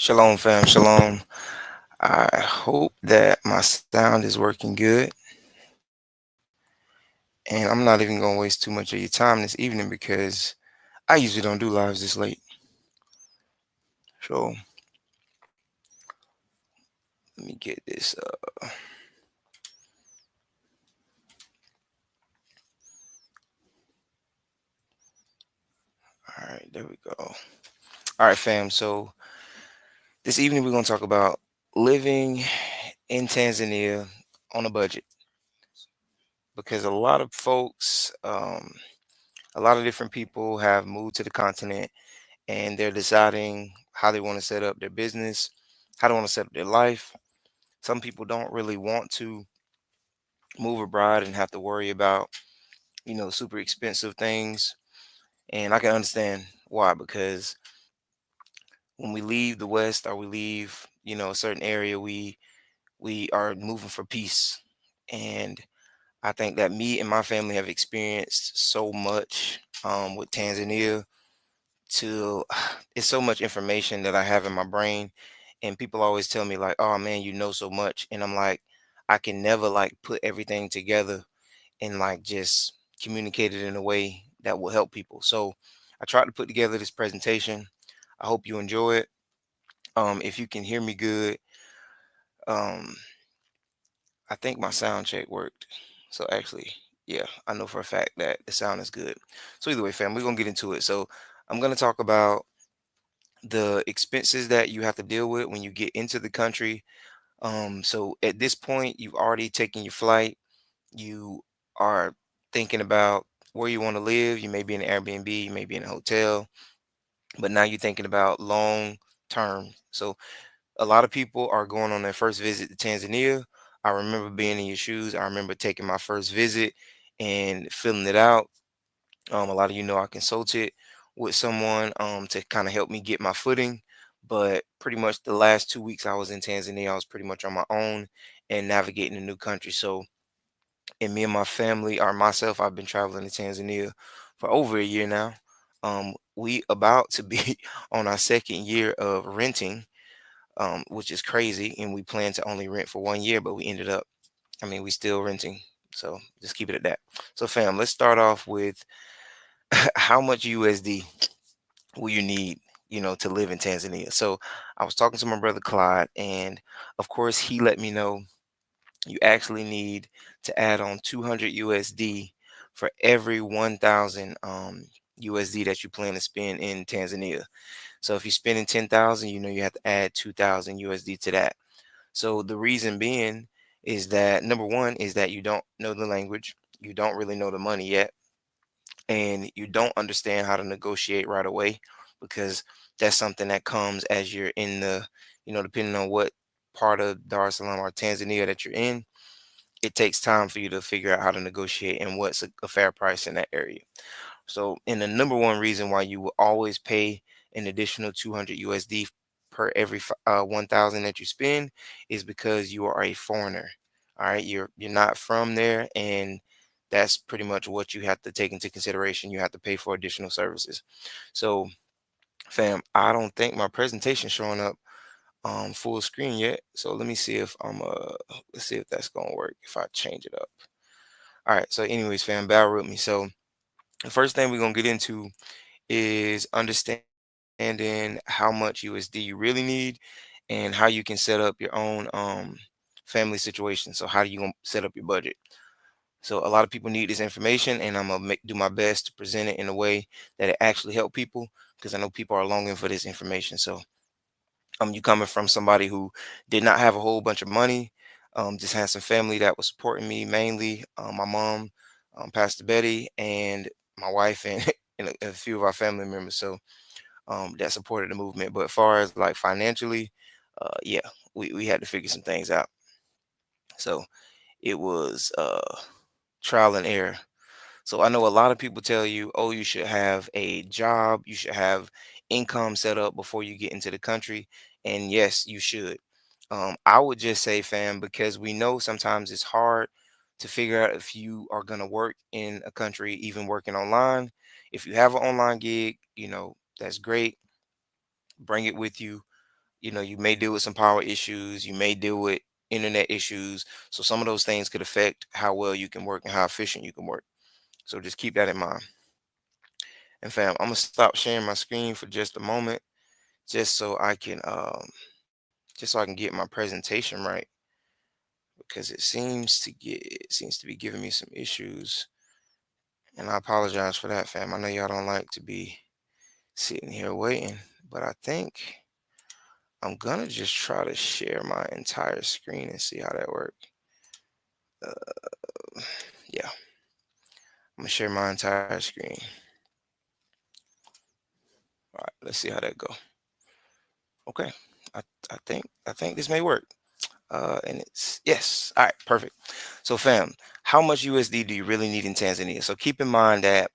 Shalom, fam. Shalom. I hope that my sound is working good. And I'm not even going to waste too much of your time this evening because I usually don't do lives this late. So let me get this. All right, there we go. All right, fam. So this evening we're going to talk about living in Tanzania on a budget because a lot of folks, a lot of different people have moved to the continent and they're deciding how they want to set up their business, how they want to set up their life. Some people don't really want to move abroad and have to worry about, super expensive things. And I can understand why, because when we leave the West or we leave, a certain area, we are moving for peace. And I think that me and my family have experienced so much with Tanzania to it's so much information that I have in my brain. And people always tell me like, oh man, you know so much. And I'm like, I can never like put everything together and like just communicate it in a way that will help people. So I tried to put together this presentation. I hope you enjoy it. If you can hear me good, um, I think my sound check worked. So actually, yeah, I know for a fact that the sound is good. So either way, fam, we're gonna get into it. So I'm gonna talk about the expenses that you have to deal with when you get into the country. So at this point, you've already taken your flight. You are thinking about where you want to live. You may be in an Airbnb, you may be in a hotel, but now you're thinking about long term. So a lot of people are going on their first visit to Tanzania. I remember being in your shoes. I remember taking my first visit and filling it out. A lot of I consulted with someone to kind of help me get my footing. But pretty much the last 2 weeks I was in Tanzania, I was pretty much on my own and navigating a new country. So, and me and my family, or myself, I've been traveling to Tanzania for over a year now. We about to be on our second year of renting, which is crazy. And we plan to only rent for 1 year, but we ended up, we still renting. So just keep it at that. So, fam, let's start off with how much USD will you need, to live in Tanzania? So I was talking to my brother Clyde, and of course, he let me know you actually need to add on 200 USD for every 1,000 USD that you plan to spend in Tanzania. So if you're spending 10,000, you have to add 2,000 USD to that. So the reason being is that number one is that you don't know the language, you don't really know the money yet, and you don't understand how to negotiate right away because that's something that comes as you're in depending on what part of Dar es Salaam or Tanzania that you're in, it takes time for you to figure out how to negotiate and what's a fair price in that area. So, and the number one reason why you will always pay an additional 200 USD per every 1,000 that you spend is because you are a foreigner. All right, you're not from there, and that's pretty much what you have to take into consideration. You have to pay for additional services. So, fam, I don't think my presentation's showing up full screen yet. So let me see if let's see if that's gonna work if I change it up. All right. So, anyways, fam, bear with me. So the first thing we're gonna get into is understanding how much USD you really need and how you can set up your own family situation. So how do you gonna set up your budget? So a lot of people need this information, and I'm gonna do my best to present it in a way that it actually help people because I know people are longing for this information. So you coming from somebody who did not have a whole bunch of money, just had some family that was supporting me mainly. My mom, Pastor Betty, and my wife, and, and a few of our family members. So that supported the movement. But as far as like financially, yeah, we had to figure some things out. So it was trial and error. So I know a lot of people tell you, oh, you should have a job, you should have income set up before you get into the country. And yes, you should. I would just say, fam, because we know sometimes it's hard to figure out if you are going to work in a country, even working online. If you have an online gig, that's great. Bring it with you. You may deal with some power issues, you may deal with internet issues. So some of those things could affect how well you can work and how efficient you can work. So just keep that in mind. And fam, I'm gonna stop sharing my screen for just a moment, just so I can get my presentation right, because it seems to be giving me some issues. And I apologize for that, fam. I know y'all don't like to be sitting here waiting, but I think I'm gonna just try to share my entire screen and see how that works. Uh, yeah, I'm gonna share my entire screen. All right, let's see how that go. Okay, I I think this may work. And it's yes. All right, perfect. So, fam, how much USD do you really need in Tanzania? So keep in mind that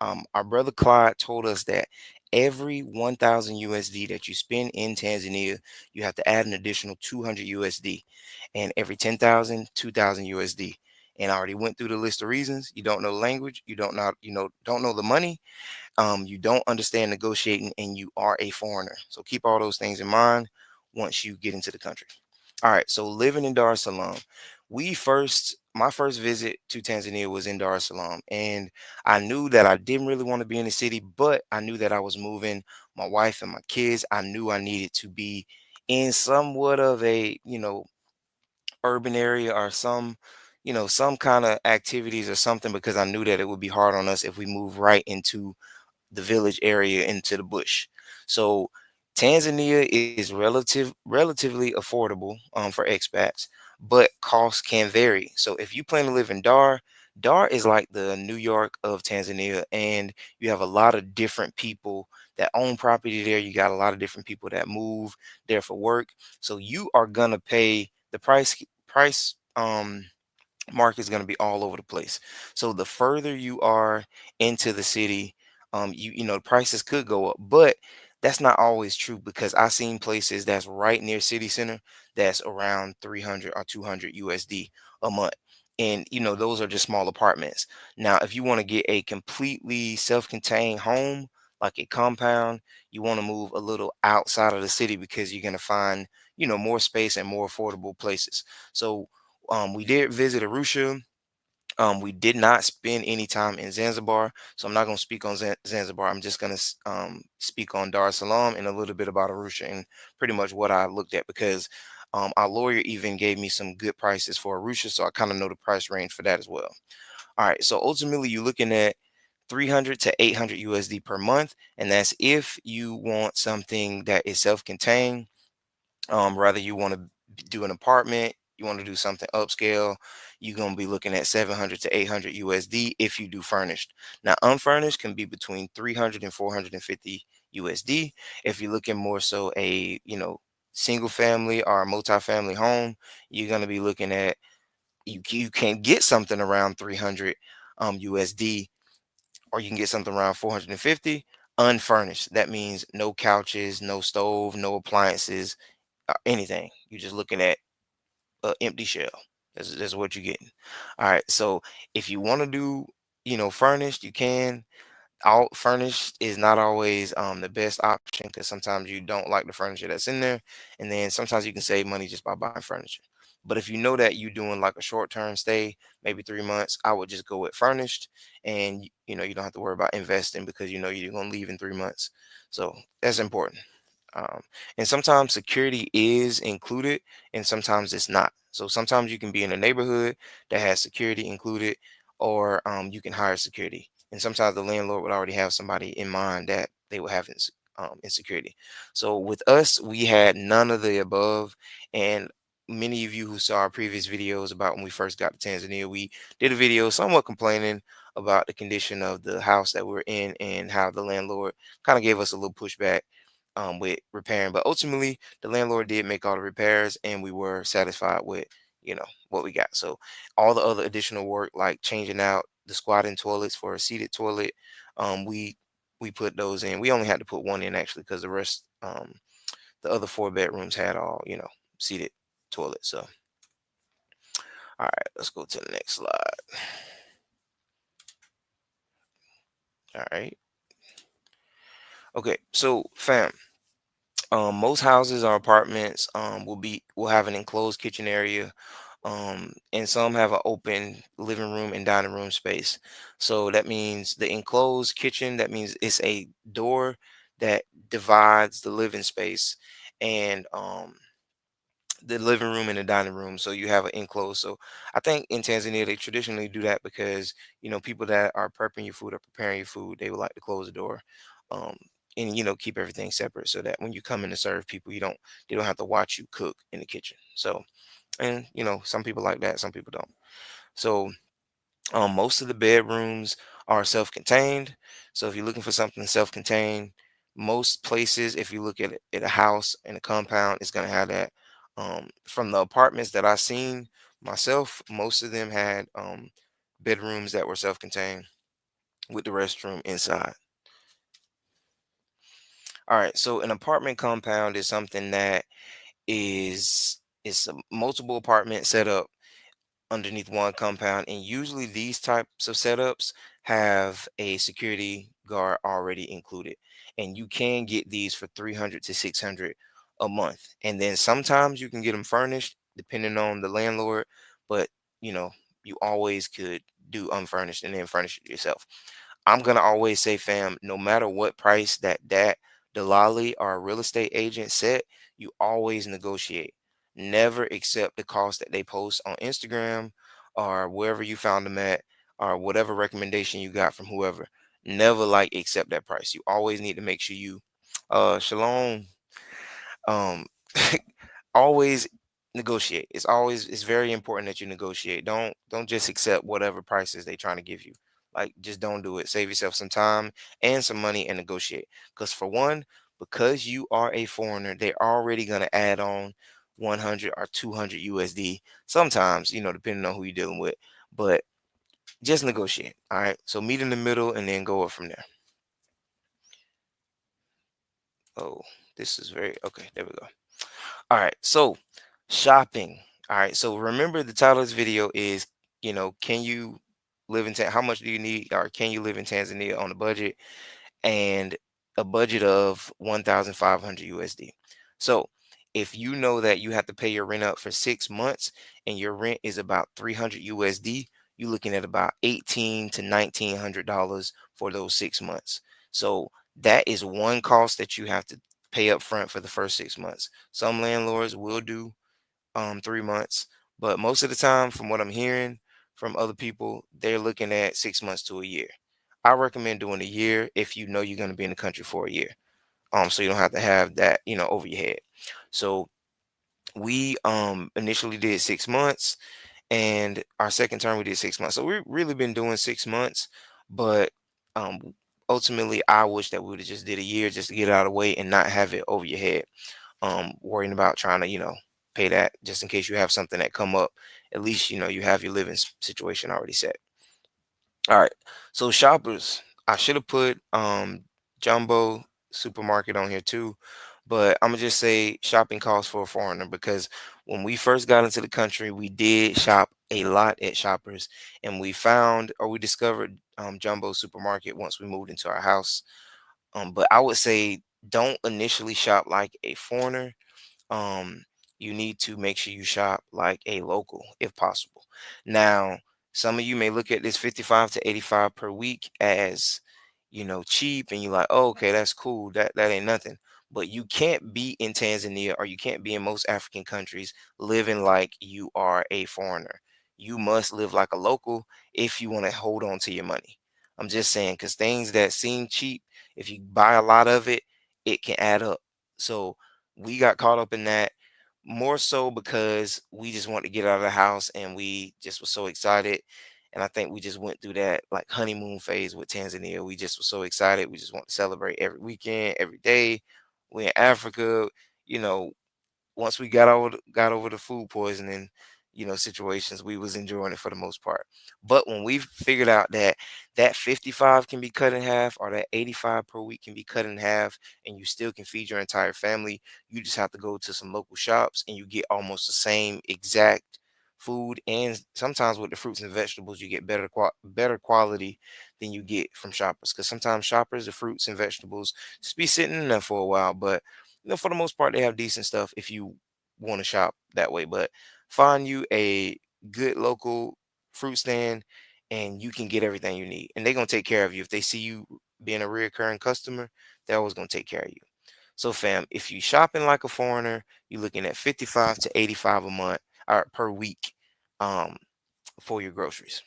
our brother Clyde told us that every 1,000 USD that you spend in Tanzania, you have to add an additional 200 USD, and every 10,000, 2,000 USD. And I already went through the list of reasons. You don't know the language, don't know the money, you don't understand negotiating, and you are a foreigner. So keep all those things in mind once you get into the country. All right, so living in Dar es Salaam. My first visit to Tanzania was in Dar es Salaam, and I knew that I didn't really want to be in the city, but I knew that I was moving my wife and my kids. I knew I needed to be in somewhat of a, urban area, or some kind of activities or something, because I knew that it would be hard on us if we move right into the village area into the bush. So Tanzania is relatively affordable for expats, but costs can vary. So if you plan to live in Dar, Dar is like the New York of Tanzania, and you have a lot of different people that own property there. You got a lot of different people that move there for work. So you are gonna pay the price market is going to be all over the place. So the further you are into the city, the prices could go up, but that's not always true, because I've seen places that's right near city center that's around 300 or 200 USD a month. And those are just small apartments. Now, if you want to get a completely self-contained home, like a compound, you want to move a little outside of the city, because you're going to find, more space and more affordable places. So we did visit Arusha. We did not spend any time in Zanzibar, so I'm not going to speak on Zanzibar. I'm just going to speak on Dar es Salaam and a little bit about Arusha and pretty much what I looked at, because our lawyer even gave me some good prices for Arusha, so I kind of know the price range for that as well. All right, so ultimately you're looking at 300 to 800 USD per month, and that's if you want something that is self-contained. Rather you want to do an apartment, you want to do something upscale, you're going to be looking at 700 to 800 USD if you do furnished. Now, unfurnished can be between 300 and 450 USD. If you're looking more so a, single family or a multi-family home, you're going to be looking at, you can get something around 300 USD, or you can get something around 450 unfurnished. That means no couches, no stove, no appliances, anything. You're just looking at an empty shell. That's what you're getting. All right. So if you want to do, furnished, you can. All furnished is not always the best option, because sometimes you don't like the furniture that's in there, and then sometimes you can save money just by buying furniture. But if you know that you're doing like a short-term stay, maybe 3 months, I would just go with furnished, and you don't have to worry about investing, because you're gonna leave in 3 months. So that's important. Um, and sometimes security is included, and sometimes it's not. So sometimes you can be in a neighborhood that has security included, or you can hire security. And sometimes the landlord would already have somebody in mind that they would have in security. So with us, we had none of the above. And many of you who saw our previous videos about when we first got to Tanzania, we did a video somewhat complaining about the condition of the house that we're in, and how the landlord kind of gave us a little pushback with repairing. But ultimately, the landlord did make all the repairs, and we were satisfied with what we got. So all the other additional work, like changing out the squatting toilets for a seated toilet, we put those in. We only had to put one in, actually, because the rest, the other four bedrooms had all seated toilets. So all right, let's go to the next slide. All right. Okay, so fam, Most houses or apartments will have an enclosed kitchen area, and some have an open living room and dining room space. So that means the enclosed kitchen. That means it's a door that divides the living space and the living room and the dining room. So you have an enclosed. So I think in Tanzania they traditionally do that because people that are prepping your food or preparing your food, they would like to close the door. Um, and keep everything separate so that when you come in to serve people, they don't have to watch you cook in the kitchen. So, and some people like that, some people don't. So most of the bedrooms are self-contained. So if you're looking for something self-contained, most places, if you look at a house and a compound, it's gonna have that. From the apartments that I've seen myself, most of them had bedrooms that were self-contained with the restroom inside. All right, so an apartment compound is something that is a multiple apartment setup underneath one compound, and usually these types of setups have a security guard already included, and you can get these for 300 to 600 a month, and then sometimes you can get them furnished depending on the landlord, but you know you always could do unfurnished and then furnish it yourself. I'm gonna always say, fam, no matter what price that Delali or a real estate agent set, you always negotiate. Never accept the cost that they post on Instagram or wherever you found them at, or whatever recommendation you got from whoever. Never like accept that price. You always need to make sure you Shalom. Um always negotiate. It's very important that you negotiate. Don't just accept whatever prices they trying to give you. Like, just don't do it. Save yourself some time and some money and negotiate. Because for one, because you are a foreigner, they're already gonna add on 100 or 200 USD. Sometimes, depending on who you're dealing with. But just negotiate. All right. So meet in the middle and then go up from there. Oh, this is very okay. There we go. All right, so shopping. All right, so remember the title of this video is, can you live in how much do you need, or can you live in Tanzania on a budget, and a budget of 1,500 USD. So if you know that you have to pay your rent up for 6 months and your rent is about 300 USD, you're looking at about 18 to $1,900 for those 6 months. So that is one cost that you have to pay up front for the first 6 months. Some landlords will do 3 months, but most of the time, from what I'm hearing from other people, they're looking at 6 months to a year. I recommend doing a year if you know you're going to be in the country for a year. So you don't have to have that, over your head. So we initially did 6 months, and our second term we did 6 months. So we've really been doing 6 months, but um ultimately I wish that we would have just did a year just to get it out of the way and not have it over your head, worrying about trying to, pay that just in case you have something that come up. At least, you have your living situation already set. All right. So shoppers, I should have put Jumbo supermarket on here too, but I'm gonna just say shopping costs for a foreigner because when we first got into the country, we did shop a lot at Shoppers, and we found or we discovered Jumbo supermarket once we moved into our house. But I would say don't initially shop like a foreigner. um, you need to make sure you shop like a local if possible. Now, some of you may look at this 55 to 85 per week as, cheap, and you're like, oh, okay, that's cool. That ain't nothing. But you can't be in Tanzania, or you can't be in most African countries living like you are a foreigner. You must live like a local if you want to hold on to your money. I'm just saying, because things that seem cheap, if you buy a lot of it, it can add up. So we got caught up in that more so because we just wanted to get out of the house, and we just were so excited. And I think we just went through that like honeymoon phase with Tanzania. We just were so excited. We just want to celebrate every weekend, every day. We're in Africa, you know, once we got over the food poisoning, situations, we was enjoying it for the most part. But when we figured out that that 55 can be cut in half, or that 85 per week can be cut in half, and you still can feed your entire family, you just have to go to some local shops and you get almost the same exact food. And sometimes with the fruits and vegetables, you get better quality than you get from Shoppers, because sometimes Shoppers, the fruits and vegetables just be sitting in there for a while. But for the most part, they have decent stuff if you want to shop that way. But find you a good local fruit stand, and you can get everything you need. And they're gonna take care of you. If they see you being a reoccurring customer, they're always gonna take care of you. So, fam, if you shopping like a foreigner, you're looking at 55 to 85 a month or per week, um, for your groceries.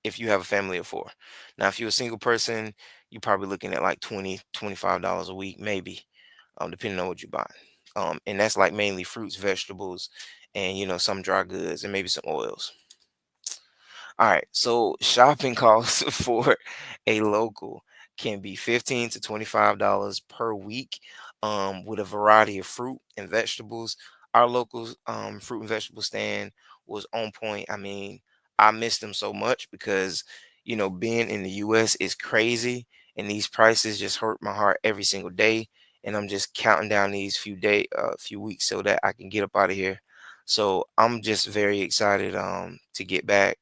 If you have a family of four. Now, if you're a single person, you're probably looking at like 20, $25 a week, maybe, depending on what you buy. And that's like mainly fruits, vegetables, and some dry goods and maybe some oils. All right, so shopping costs for a local can be 15 to $25 per week, with a variety of fruit and vegetables. Our local fruit and vegetable stand was on point. I mean, I miss them so much because being in the U.S. is crazy, and these prices just hurt my heart every single day. And I'm just counting down these few weeks so that I can get up out of here. So I'm just very excited to get back.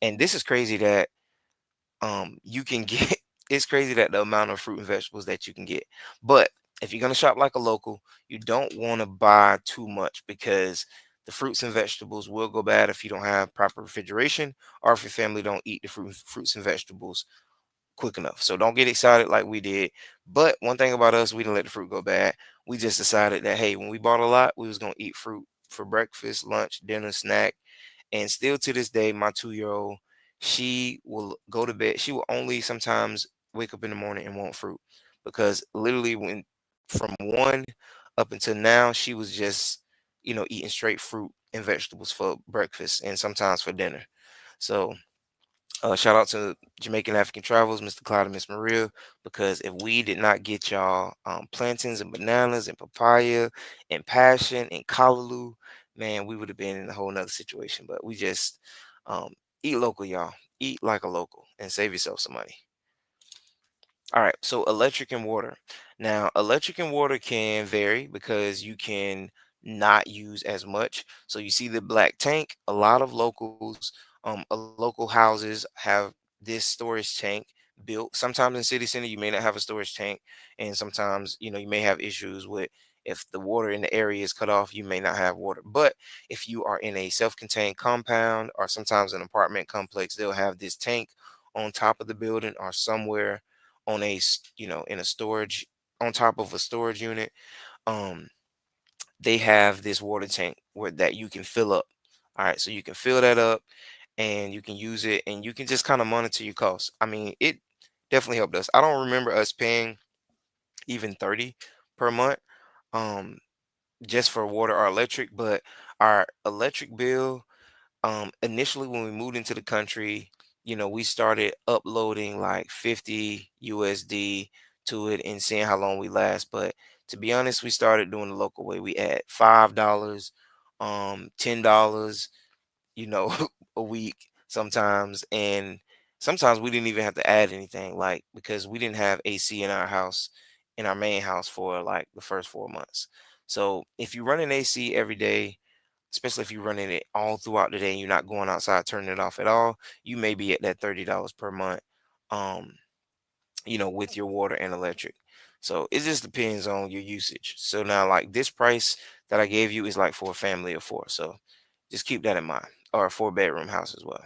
And this is crazy that you can get it's crazy that the amount of fruit and vegetables that you can get. But if you're gonna shop like a local, you don't want to buy too much because the fruits and vegetables will go bad if you don't have proper refrigeration, or if your family don't eat the fruits and vegetables quick enough. So don't get excited like we did. But one thing about us, we didn't let the fruit go bad. We just decided that, hey, when we bought a lot, we was gonna eat fruit for breakfast, lunch, dinner, snack. And still to this day, my 2-year old, she will go to bed. She will only sometimes wake up in the morning and want fruit, because literally when from one up until now, she was just, eating straight fruit and vegetables for breakfast and sometimes for dinner. So shout out to Jamaican African Travels, Mr. Clyde and Miss Maria, because if we did not get y'all plantains and bananas and papaya and passion and callaloo, man, we would have been in a whole nother situation. But we just eat local, y'all. Eat like a local and save yourself some money. All right, so electric and water. Now, electric and water can vary because you can not use as much. So you see the black tank. A lot of local houses have this storage tank built. Sometimes in city center, you may not have a storage tank, and sometimes you may have issues with if the water in the area is cut off, you may not have water. But if you are in a self-contained compound or sometimes an apartment complex, they'll have this tank on top of the building or somewhere on in a storage on top of a storage unit. um they have this water tank where that you can fill up. All right, so you can fill that up and you can use it, and you can just kind of monitor your costs. I mean, it definitely helped us. I don't remember us paying even 30 per month, um just for water or electric. But our electric bill, initially when we moved into the country, we started uploading like 50 USD to it and seeing how long we last. But to be honest, we started doing the local way. We add $5, $10, you know, a week sometimes. And sometimes we didn't even have to add anything, like because we didn't have AC in our house, in our main house, for like the first 4 months. So if you run an AC every day, especially if you're running it all throughout the day and you're not going outside turning it off at all, you may be at that $30 per month, um, with your water and electric. So it just depends on your usage. So now, like this price that I gave you is like for a family of four. So just keep that in mind, or a 4-bedroom house as well.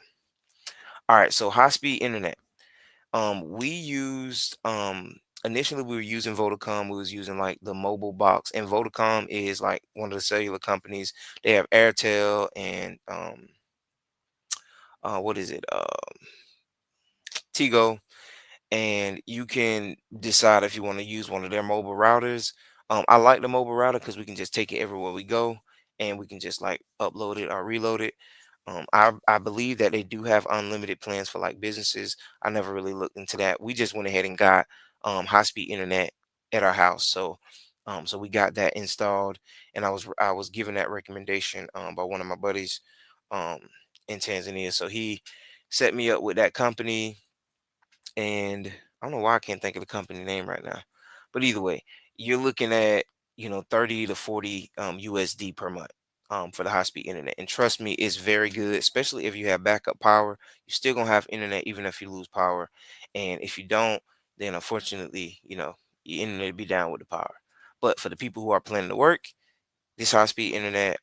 All right, so high speed internet. We used initially we were using Vodacom. We was using like the mobile box, and Vodacom is like one of the cellular companies. They have Airtel and what is it? Tigo, and you can decide if you want to use one of their mobile routers. I like the mobile router because we can just take it everywhere we go, and we can just like upload it or reload it. I believe that they do have unlimited plans for like businesses. I never really looked into that. We just went ahead and got high speed internet at our house. So we got that installed, and I was given that recommendation by one of my buddies um, in Tanzania. So he set me up with that company, and I don't know why I can't think of the company name right now. But either way, you're looking at 30 to 40 USD per month for the high speed internet. And trust me, it's very good, especially if you have backup power. You're still gonna have internet even if you lose power. And if you don't, then unfortunately, your internet will be down with the power. But for the people who are planning to work, this high speed internet,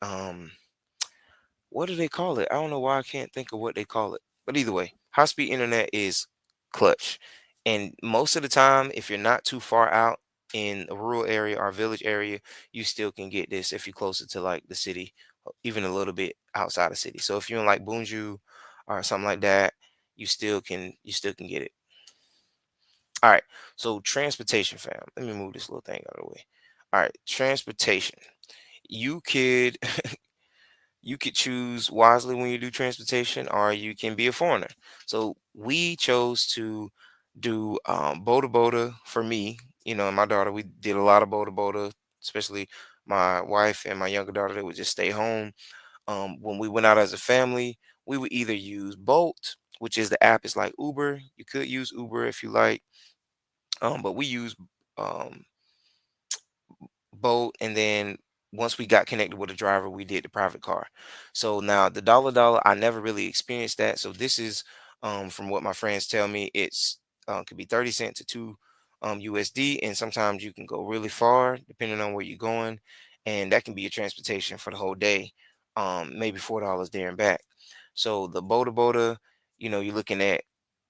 what do they call it? I don't know why I can't think of what they call it. But either way, high speed internet is clutch. And most of the time, if you're not too far out in a rural area or village area, you still can get this if you're closer to like the city, even a little bit outside the city. So if you're in like Bunju or something like that, you still can get it. All right. So transportation, fam. Let me move this little thing out of the way. All right, transportation. You could you could choose wisely when you do transportation, or you can be a foreigner. So we chose to do boda boda for me, and my daughter. We did a lot of boda boda, especially my wife and my younger daughter. They would just stay home. When we went out as a family, we would either use Bolt, which is the app. It's like Uber. You could use Uber if you like, but we use um, boat, and then once we got connected with a driver, we did the private car. So now the dollar dollar, I never really experienced that. So this is from what my friends tell me, it's could be 30 cent to 2 USD, and sometimes you can go really far depending on where you're going, and that can be your transportation for the whole day, maybe $4 there and back. So the boda, you're looking at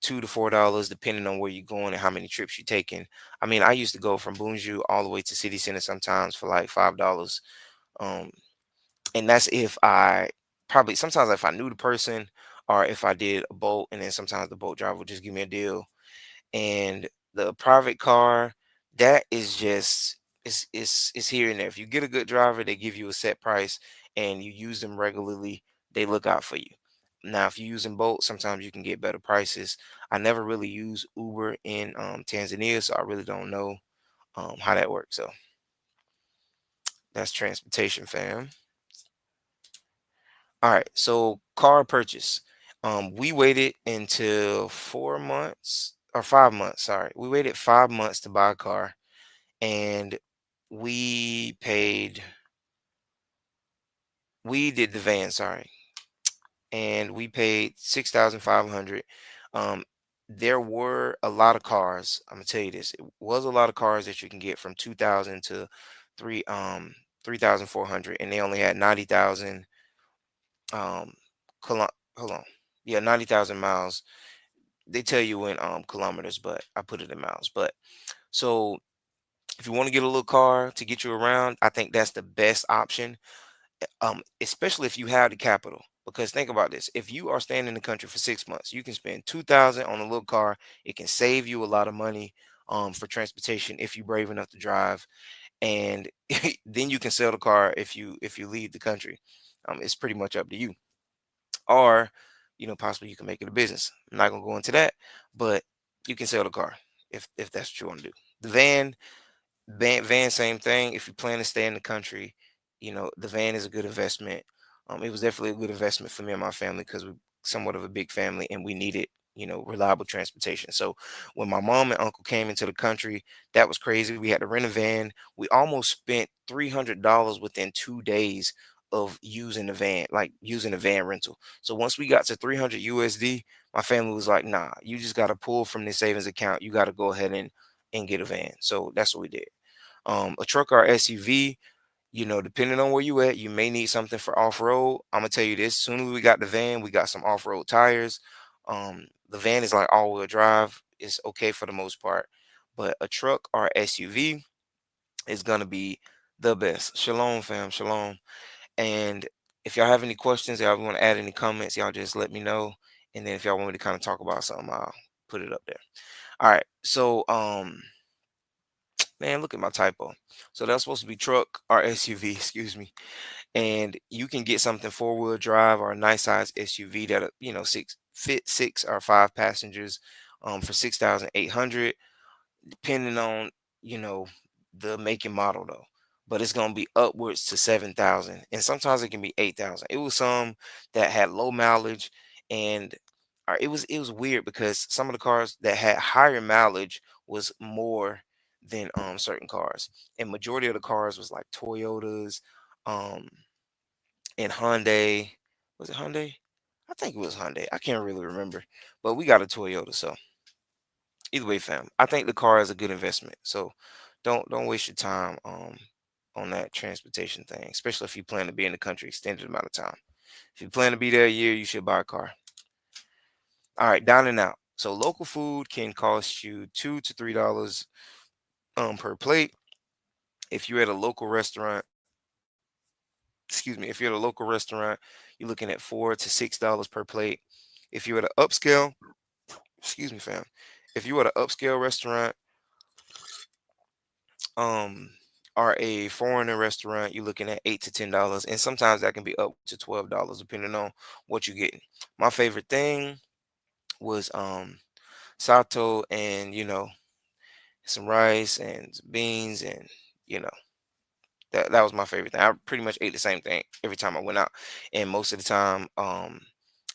$2 to $4 depending on where you're going and how many trips you're taking. I mean, I used to go from Boonju all the way to City Center sometimes for like $5. Um, and that's if I probably sometimes if I knew the person, or if I did a boat, and then sometimes the boat driver would just give me a deal. And the private car, that is just it's here and there. If you get a good driver, they give you a set price, and you use them regularly, they look out for you. Now, if you're using Bolt, sometimes you can get better prices. I never really use Uber in Tanzania, so I really don't know how that works. So that's transportation, fam. All right, so car purchase. We waited until 4 months or 5 months. Sorry, we waited 5 months to buy a car, and we paid. We did the van. Sorry, and we paid 6,500. Um, there were a lot of cars. I'm gonna tell you this. It was a lot of cars that you can get from 2,000 to 3,400, and they only had 90,000 um hold on. Yeah, 90,000 miles. They tell you in kilometers, but I put it in miles. But so if you want to get a little car to get you around, I think that's the best option. Especially if you have the capital. Because think about this: if you are staying in the country for 6 months, you can spend 2,000 on a little car. It can save you a lot of money for transportation if you're brave enough to drive, and then you can sell the car if you leave the country. It's pretty much up to you. Or, possibly you can make it a business. I'm not gonna go into that, but you can sell the car if that's what you want to do. The van, same thing. If you plan to stay in the country, the van is a good investment. It was definitely a good investment for me and my family because we're somewhat of a big family and we needed, reliable transportation. So when my mom and uncle came into the country, that was crazy. We had to rent a van. We almost spent $300 within 2 days of using the van, like using a van rental. So once we got to 300 USD, my family was like, "Nah, you just got to pull from this savings account. You got to go ahead and get a van." So that's what we did. A truck or SUV, depending on where you at, you may need something for off-road. I'm gonna tell you this: soon as we got the van, we got some off-road tires. The van is like all-wheel drive. It's okay for the most part, but a truck or SUV is gonna be the best. Shalom, fam. Shalom. And if y'all have any questions, y'all want to add any comments, y'all just let me know. And then if y'all want me to kind of talk about something, I'll put it up there. All right. So man, look at my typo. So that's supposed to be truck or SUV, excuse me. And you can get something four-wheel drive or a nice size SUV that fit 6 or 5 passengers for 6,800, depending on you know the make and model though. But it's gonna be upwards to 7,000, and sometimes it can be 8,000. It was some that had low mileage, and it was weird because some of the cars that had higher mileage was more than certain cars, and majority of the cars was like Toyotas, um, and Hyundai. Was it Hyundai? I think it was Hyundai. I can't really remember, but we got a Toyota, so either way, fam, I think the car is a good investment. So Don't waste your time on that transportation thing, especially if you plan to be in the country extended amount of time. If you plan to be there a year, you should buy a car. All right, down and out. So local food can cost you $2 to $3 per plate. If you're at a local restaurant, excuse me, if you're at a local restaurant, you're looking at $4 to $6 per plate. If you're at an upscale, excuse me, fam. If you're at an upscale restaurant, um, or a foreigner restaurant, you're looking at $8 to $10, and sometimes that can be up to $12 depending on what you're getting. My favorite thing was sato and some rice and some beans and you know that was my favorite thing. I pretty much ate the same thing every time I went out, and most of the time,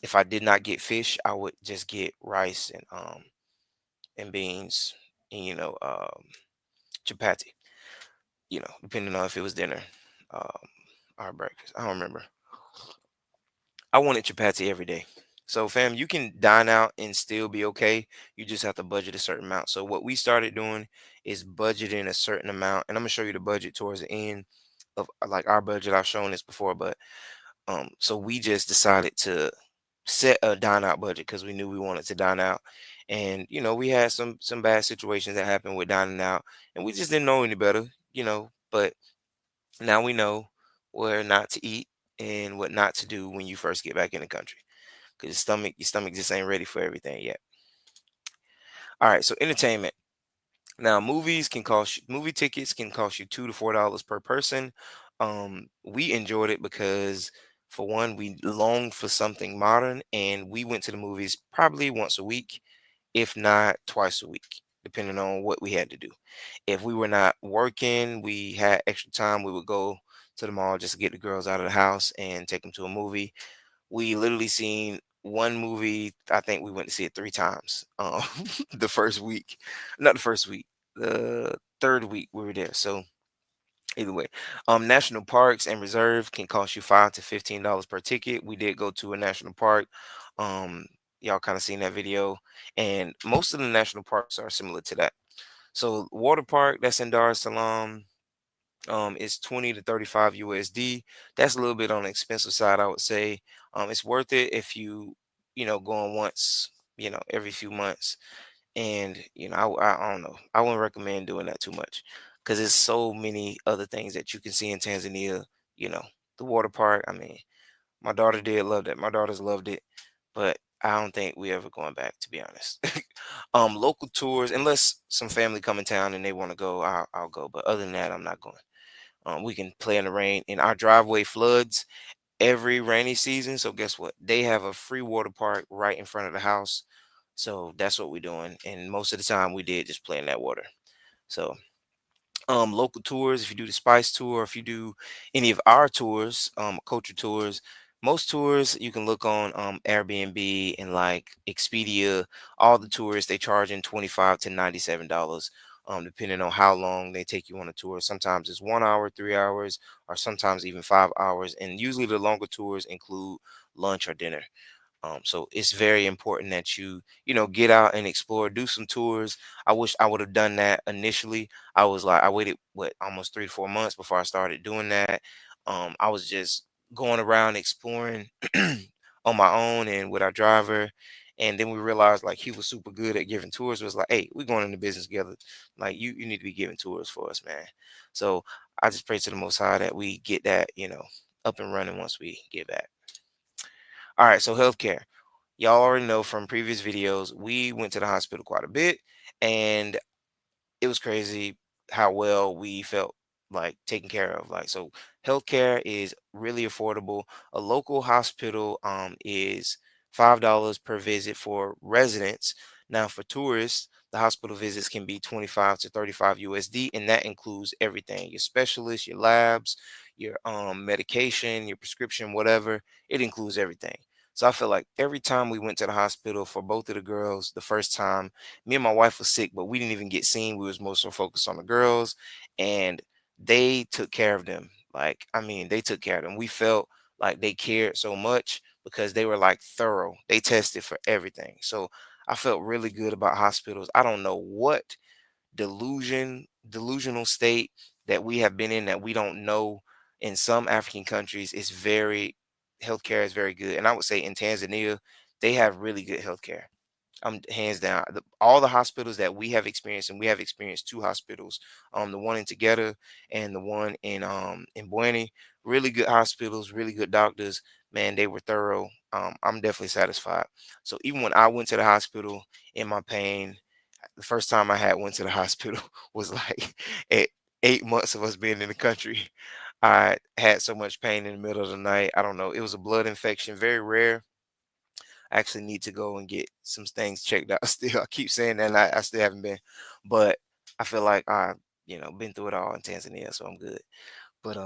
if I did not get fish, I would just get rice and beans and chapati. Depending on if it was dinner, um, or breakfast. I don't remember. I wanted chapati every day. So, fam, you can dine out and still be okay. You just have to budget a certain amount. So, what we started doing is budgeting a certain amount, and I'm gonna show you the budget towards the end of like our budget. I've shown this before, but so we just decided to set a dine out budget because we knew we wanted to dine out, and we had some bad situations that happened with dining out, and we just didn't know any better. But now we know where not to eat and what not to do when you first get back in the country because your stomach just ain't ready for everything yet. All right, so entertainment. Now, movie tickets can cost you $2 to $4 per person. We enjoyed it because, for one, we longed for something modern, and we went to the movies probably once a week, if not twice a week, depending on what we had to do. If we were not working, we had extra time, we would go to the mall just to get the girls out of the house and take them to a movie. We literally seen one movie. I think we went to see it 3 times. The first week, not the first week, the third week we were there. So either way, national parks and reserve can cost you $5 to $15 per ticket. We did go to a national park. Um, y'all kind of seen that video, and most of the national parks are similar to that. So water park that's in Dar es Salaam is 20 to 35 USD. That's a little bit on the expensive side, I would say. It's worth it if going once, every few months. And I don't know. I wouldn't recommend doing that too much because there's so many other things that you can see in Tanzania. You know, the water park. I mean, my daughter did love that. My daughters loved it, but I don't think we ever going back, to be honest. Local tours, unless some family come in town and they want to go, I'll go. But other than that, I'm not going. We can play in the rain, and our driveway floods every rainy season. So guess what? They have a free water park right in front of the house. So that's what we're doing. And most of the time we did just play in that water. So local tours, if you do the spice tour, if you do any of our tours, culture tours, most tours you can look on Airbnb and like Expedia. All the tours they charge in $25 to $97, depending on how long they take you on a tour. Sometimes it's 1 hour, 3 hours, or sometimes even 5 hours, and usually the longer tours include lunch or dinner. So it's very important that you get out and explore, do some tours. I wish I would have done that initially. I waited what almost 3 to 4 months before I started doing that. I was just going around exploring on my own and with our driver. And then we realized like he was super good at giving tours. It was like, hey, we're going into business together. Like you need to be giving tours for us, man. So I just pray to the Most High that we get that, up and running once we get back. All right, so healthcare. Y'all already know from previous videos, we went to the hospital quite a bit, and it was crazy how well we felt like taken care of. Like, so healthcare is really affordable. A local hospital is $5 per visit for residents. Now for tourists, the hospital visits can be 25 to 35 USD, and that includes everything: your specialists, your labs, your medication, your prescription, whatever. It includes everything. So I feel like every time we went to the hospital for both of the girls, the first time, me and my wife was sick, but we didn't even get seen. We was more so focused on the girls, and they took care of them. Like, I mean, they took care of them. We felt like they cared so much because they were like thorough. They tested for everything. So I felt really good about hospitals. I don't know what delusion delusional state that we have been in that we don't know in some African countries is very healthcare is very good. And I would say in Tanzania, they have really good healthcare. Hands down. All the hospitals that we have experienced, and we have experienced two hospitals, the one in Tegeta and the one in Bueni, really good hospitals, really good doctors. Man, they were thorough. I'm definitely satisfied. So even when I went to the hospital in my pain, the first time I had went to the hospital was like at 8 months of us being in the country. I had so much pain in the middle of the night. I don't know. It was a blood infection, very rare. I actually need to go and get some things checked out still. I keep saying that and I still haven't been. But I feel like been through it all in Tanzania, so I'm good. But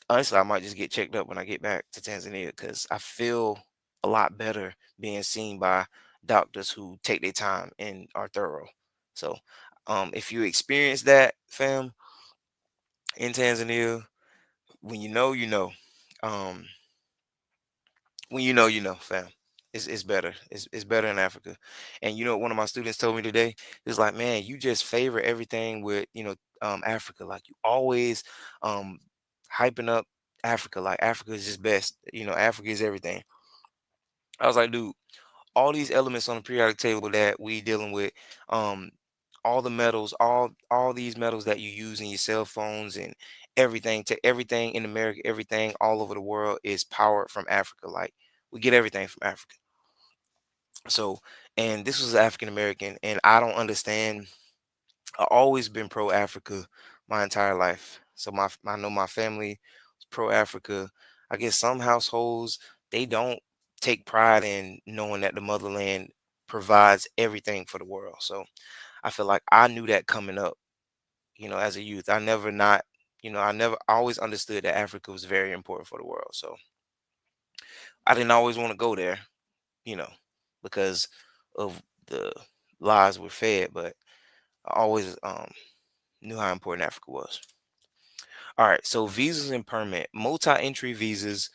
honestly, I might just get checked up when I get back to Tanzania because I feel a lot better being seen by doctors who take their time and are thorough. So if you experience that, fam, in Tanzania, when you know, you know. Um, when you know, fam. It's better. It's better in Africa. And you know what one of my students told me today? He was like, man, you just favor everything with, Africa. Like you always um hyping up Africa. Like Africa is just best. Africa is everything. I was like, dude, all these elements on the periodic table that we dealing with, um, all the metals, all these metals that you use in your cell phones and everything to everything in America, everything all over the world is powered from Africa. Like we get everything from Africa. So, and this was African American, and I don't understand. I always been pro Africa my entire life. So I know my family is pro Africa. I guess some households they don't take pride in knowing that the motherland provides everything for the world. So I feel like I knew that coming up, as a youth. I always understood that Africa was very important for the world. So I didn't always want to go there, you know, because of the lies we're fed, but I always knew how important Africa was. All right, so visas and permit. Multi-entry visas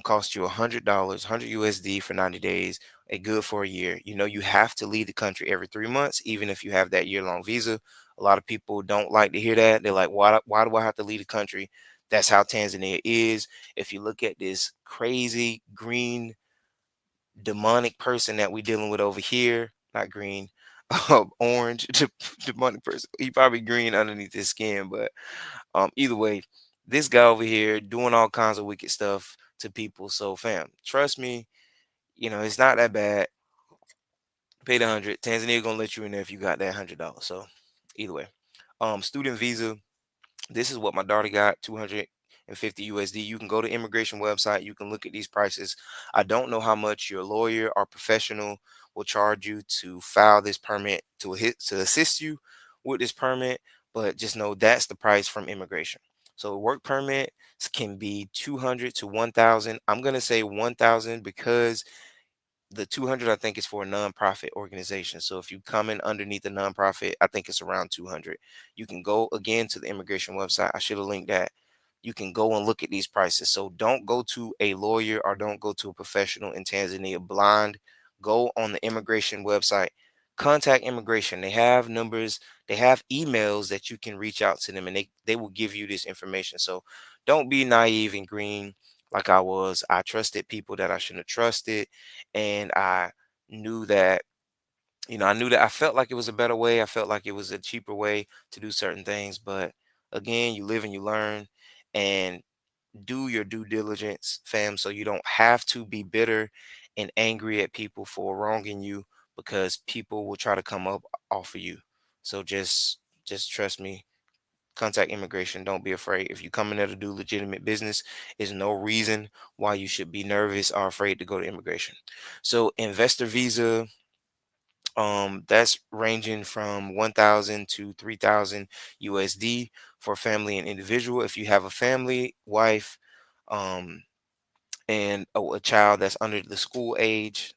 cost you $100, 100 USD for 90 days, a good for a year. You have to leave the country every 3 months, even if you have that year-long visa. A lot of people don't like to hear that. They're like, why do I have to leave the country? That's how Tanzania is. If you look at this crazy green demonic person that we dealing with over here, not green, orange, demonic person. He probably green underneath his skin, but either way, this guy over here doing all kinds of wicked stuff to people. So, fam, trust me, it's not that bad. Pay the 100. Tanzania gonna let you in there if you got that $100. So, either way, student visa. This is what my daughter got, 250 USD. You can go to immigration website. You can look at these prices. I don't know how much your lawyer or professional will charge you to file this permit to assist you with this permit, but just know that's the price from immigration. So a work permit can be 200 to 1,000. I'm gonna say 1,000 because the 200 I think is for a nonprofit organization. So if you come in underneath the nonprofit, I think it's around 200. You can go again to the immigration website. I should have linked that. You can go and look at these prices. So don't go to a lawyer or don't go to a professional in Tanzania blind. Go on the immigration website. Contact immigration. They have numbers, they have emails that you can reach out to them and they will give you this information. So don't be naive and green like I was. I trusted people that I shouldn't have trusted, and knew that I felt like it was a better way. I felt like it was a cheaper way to do certain things. But again, you live and you learn, and do your due diligence, fam, so you don't have to be bitter and angry at people for wronging you because people will try to come up off of you. So just trust me. Contact immigration. Don't be afraid. If you come in there to do legitimate business, there's no reason why you should be nervous or afraid to go to immigration. So investor visa, that's ranging from 1,000 to 3,000 USD for family and individual. If you have a family, wife, um, and a child that's under the school age,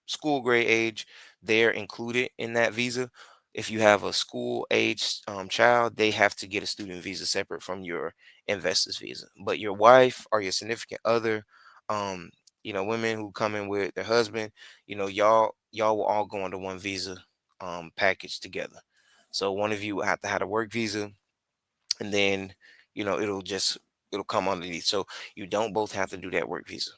school grade age, they're included in that visa. If you have a school age child, they have to get a student visa separate from your investor's visa. But your wife or your significant other, um, women who come in with their husband, y'all will all go under one visa package together. So one of you will have to have a work visa, and then it'll come underneath. So you don't both have to do that work visa.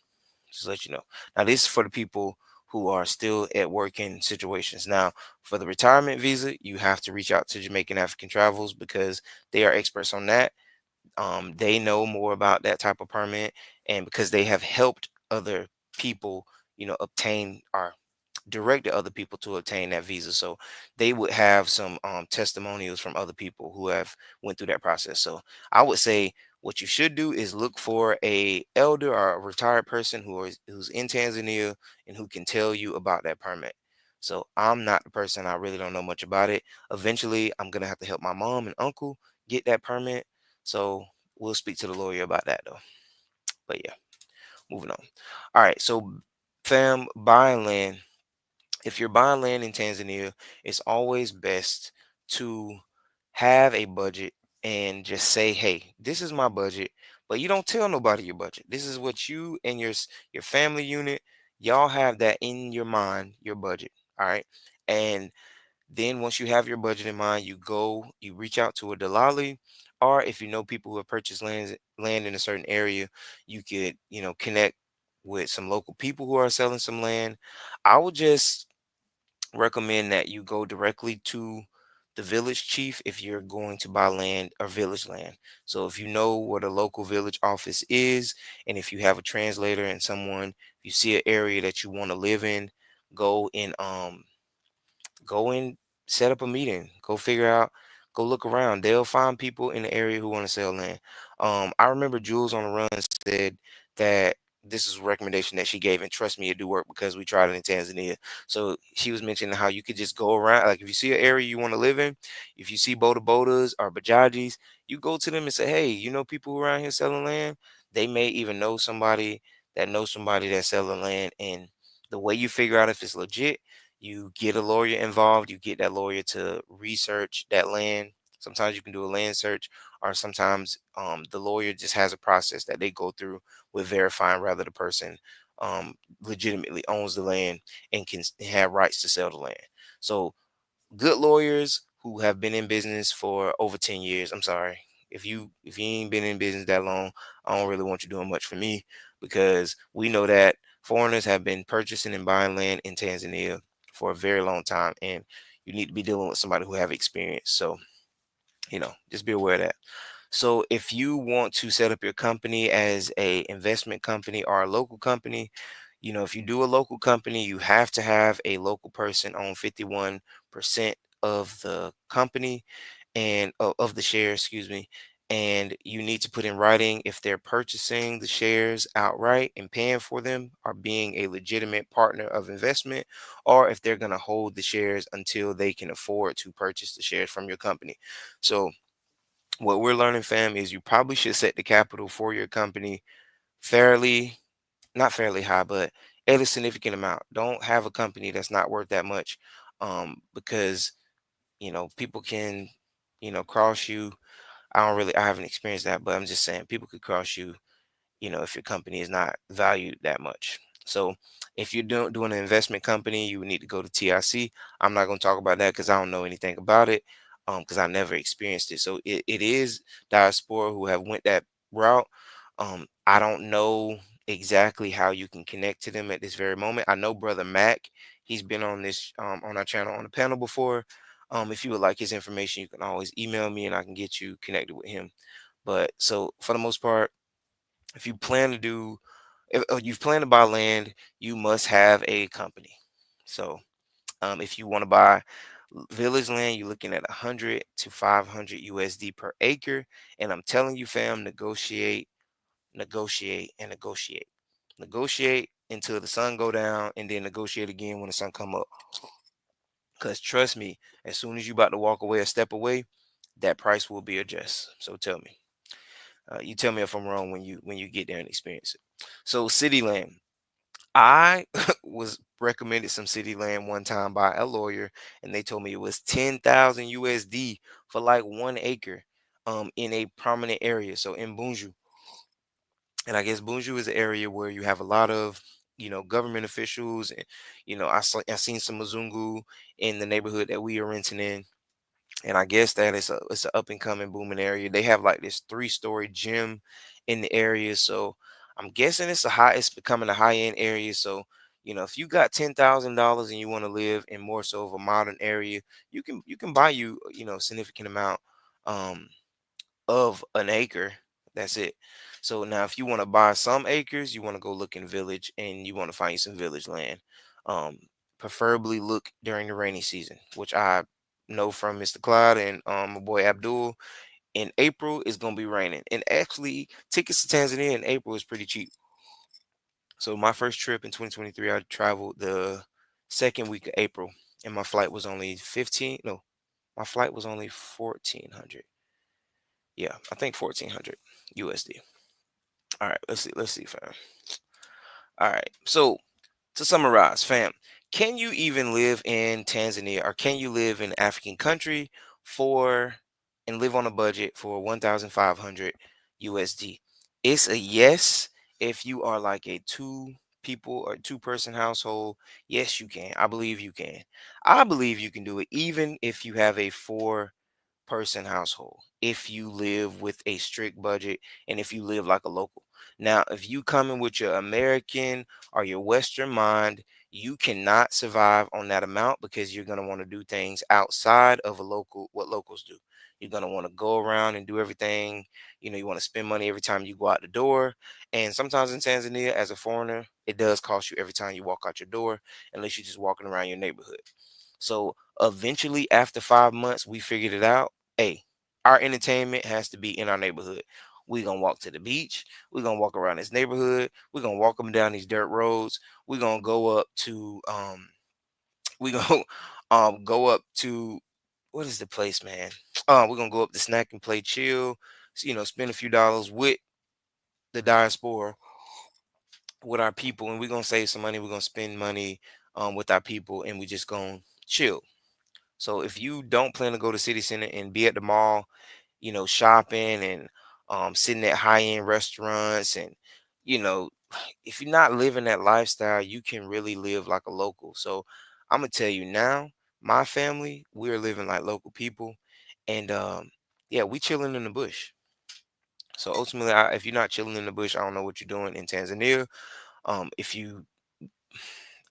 Just to let you know. Now this is for the people who are still at working situations. Now for the retirement visa, you have to reach out to Jamaican African Travels because they are experts on that. They know more about that type of permit, and because they have helped other people, obtain or directed other people to obtain that visa. So they would have some testimonials from other people who have went through that process. So I would say what you should do is look for a elder or a retired person who's in Tanzania and who can tell you about that permit. So I'm not the person, I really don't know much about it. Eventually, I'm gonna have to help my mom and uncle get that permit. So we'll speak to the lawyer about that though. But yeah, moving on. All right, so fam, buying land, if you're buying land in Tanzania, it's always best to have a budget and just say, "Hey, this is my budget," but you don't tell nobody your budget. This is what you and your family unit, y'all have that in your mind, your budget. All right, and then once you have your budget in mind, you reach out to a Dalali, or if you know people who have purchased land in a certain area, you could connect with some local people who are selling some land. I would just recommend that you go directly to the village chief if you're going to buy land or village land. So if you know what a local village office is, and if you have a translator and someone, if you see an area that you want to live in, go and go and set up a meeting. Go figure out, go look around. They'll find people in the area who want to sell land. I remember Jules on the Run said that this is a recommendation that she gave, and trust me, it do work because we tried it in Tanzania. So she was mentioning how you could just go around, like if you see an area you want to live in, if you see boda bodas or bajajis, you go to them and say, hey, you know people around here selling land? They may even know somebody that knows somebody that's selling land, and the way you figure out if it's legit, you get a lawyer involved, you get that lawyer to research that land. Sometimes you can do a land search, or sometimes the lawyer just has a process that they go through with verifying whether the person legitimately owns the land and can have rights to sell the land. So good lawyers who have been in business for over 10 years. I'm sorry. If you ain't been in business that long, I don't really want you doing much for me, because we know that foreigners have been purchasing and buying land in Tanzania for a very long time, and you need to be dealing with somebody who have experience. So, just be aware of that. So if you want to set up your company as a investment company or a local company, if you do a local company, you have to have a local person own 51% of the company and of the shares, excuse me. And you need to put in writing if they're purchasing the shares outright and paying for them, or being a legitimate partner of investment, or if they're going to hold the shares until they can afford to purchase the shares from your company. So what we're learning, fam, is you probably should set the capital for your company fairly, not fairly high, but at a significant amount. Don't have a company that's not worth that much, because people can cross you. I haven't experienced that, but I'm just saying people could cross you, if your company is not valued that much. So if you're doing an investment company, you would need to go to TIC. I'm not going to talk about that because I don't know anything about it, because I never experienced it. So it is diaspora who have went that route. I don't know exactly how you can connect to them at this very moment. I know brother Mac, he's been on this on our channel on the panel before. If you would like his information, you can always email me and I can get you connected with him. But so for the most part, if you plan to do if you plan to buy land, you must have a company. So if you want to buy village land, you're looking at 100 to 500 USD per acre. And I'm telling you, fam, negotiate, negotiate, and negotiate. Negotiate until the sun go down, and then negotiate again when the sun come up. Because trust me, as soon as you about to walk away or step away, that price will be adjusted. So tell me. You tell me if I'm wrong when you get there and experience it. So city land. I was recommended some city land one time by a lawyer, and they told me it was 10,000 USD for like 1 acre, in a prominent area. So in Bunju, and I guess Bunju is an area where you have a lot of government officials, and I seen some Mzungu in the neighborhood that we are renting in. and I guess that it's a up and coming booming area. They have like this 3-story gym in the area, so I'm guessing it's becoming a high end area. So if you got $10,000 and you want to live in more so of a modern area, you can buy significant amount um of an acre. That's it. So now if you want to buy some acres, you want to go look in village and you want to find you some village land. Um, Preferably look during the rainy season, which I know from Mr. Clyde and my boy Abdul. In April it's gonna be raining. And actually tickets to Tanzania in April is pretty cheap. So my first trip in 2023, I traveled the second week of April and my flight was only 15. No, my flight was only 1400. Yeah, I think 1400 USD. All right, let's see, fam. All right, so to summarize, fam, can you even live in Tanzania or can you live in an African country for and live on a budget for 1,500 USD? It's a yes if you are like a two people or two-person household. Yes, you can. I believe you can. I believe you can do it even if you have a four-person household, if you live with a strict budget and if you live like a local. Now, if you come in with your American or your Western mind, you cannot survive on that amount because you're going to want to do things outside of a local, what locals do. You're going to want to go around and do everything. You want to spend money every time you go out the door. And sometimes in Tanzania, as a foreigner, it does cost you every time you walk out your door, unless you're just walking around your neighborhood. So eventually, after 5 months, we figured it out. Hey, our entertainment has to be in our neighborhood. We're gonna walk to the beach. We're gonna walk around this neighborhood. We're gonna walk them down these dirt roads. We're gonna go up to we gonna go up to, what is the place, man? We're gonna go up to Snack and Play Chill. Spend a few dollars with the diaspora, with our people, and we're gonna save some money. We're gonna spend money with our people, and we just gonna chill. So if you don't plan to go to city center and be at the mall, shopping and sitting at high end restaurants, and you know, if you're not living that lifestyle, you can really live like a local. So I'm gonna tell you now, my family, we're living like local people, and yeah, we chilling in the bush. So ultimately, if you're not chilling in the bush, I don't know what you're doing in Tanzania. If you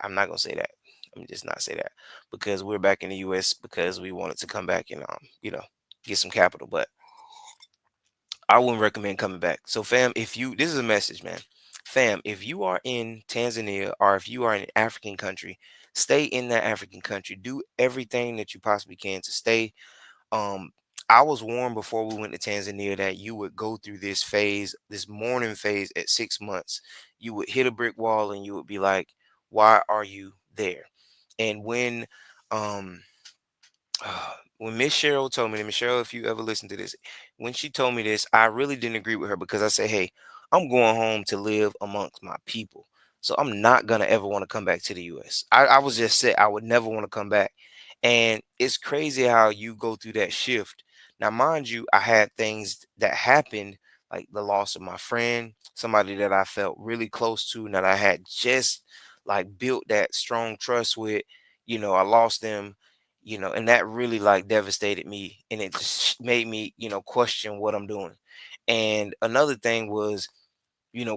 I'm not gonna say that. Let me just not say that, because we're back in the U.S. because we wanted to come back and get some capital. But I wouldn't recommend coming back. So fam, if you this is a message, man. Fam, if you are in Tanzania or if you are in an African country, stay in that African country. Do everything that you possibly can to stay. um I was warned before we went to Tanzania that you would go through this phase, this mourning phase at 6 months. You would hit a brick wall and you would be like, why are you there? And um when Miss Cheryl told me, and Miss Cheryl, if you ever listen to this, when she told me this, I really didn't agree with her, because I said, hey, I'm going home to live amongst my people. So I'm not gonna ever want to come back to the US. I was just said I would never want to come back. And it's crazy how you go through that shift. Now, mind you, I had things that happened, like the loss of my friend, somebody that I felt really close to, and that I had just like built that strong trust with. I lost them, and that really like devastated me, and it just made me, question what I'm doing. And another thing was,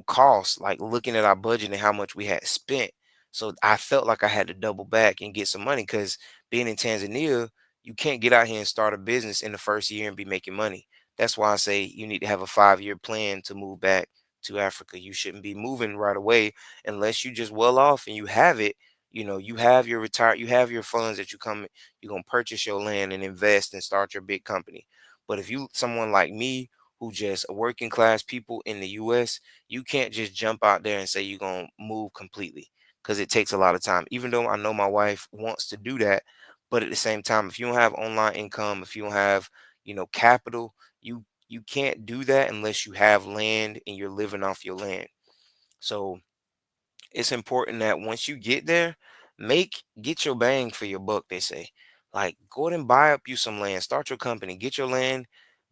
costs, like looking at our budget and how much we had spent. So I felt like I had to double back and get some money, because being in Tanzania, you can't get out here and start a business in the first year and be making money. That's why I say you need to have a 5-year plan to move back to Africa. You shouldn't be moving right away unless you just well off and you have it. You have your you have your funds that you're gonna purchase your land and invest and start your big company. But if you someone like me, who just a working class people in the US, you can't just jump out there and say you're going to move completely, because it takes a lot of time. Even though I know my wife wants to do that, but at the same time, if you don't have online income, if you don't have, capital, you can't do that unless you have land and you're living off your land. So it's important that once you get there, get your bang for your buck, they say. Like, go ahead and buy up you some land, start your company, get your land,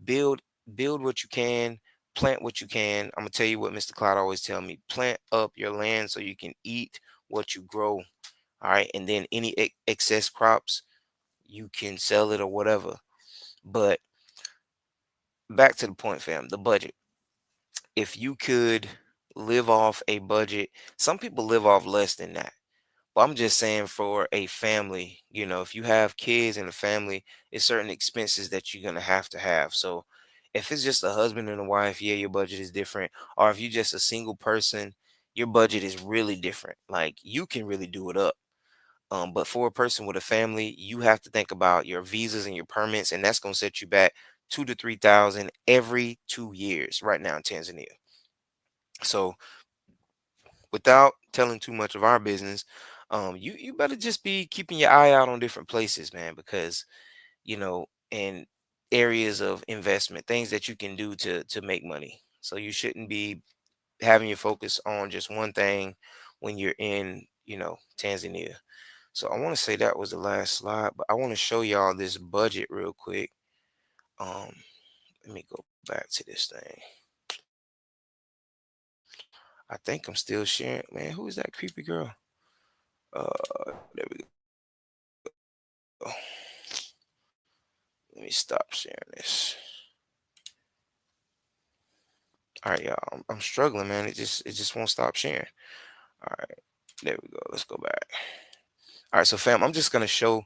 build build what you can, plant what you can. I'm gonna tell you what Mr. Cloud always tell me: plant up your land so you can eat what you grow. All right, and then any excess crops, you can sell it or whatever. But back to the point, fam, the budget. If you could live off a budget, some people live off less than that. But I'm just saying for a family, if you have kids and a family, it's certain expenses that you're gonna have to have. So if it's just a husband and a wife, yeah, your budget is different. Or if you're just a single person, your budget is really different. Like you can really do it up. But for a person with a family, you have to think about your visas and your permits, and that's gonna set you back 2 to 3 thousand every 2 years right now in Tanzania. So without telling too much of our business, you better just be keeping your eye out on different places, man, because in areas of investment, things that you can do to make money. So you shouldn't be having your focus on just one thing when you're in, Tanzania. So I want to say that was the last slide, but I want to show y'all this budget real quick. Um, Let me go back to this thing. I think I'm still sharing. Man, who is that creepy girl? There we go. Let me stop sharing this. All right, y'all. I'm struggling, man. It just won't stop sharing. All right, there we go. Let's go back. All right, so fam, I'm just gonna show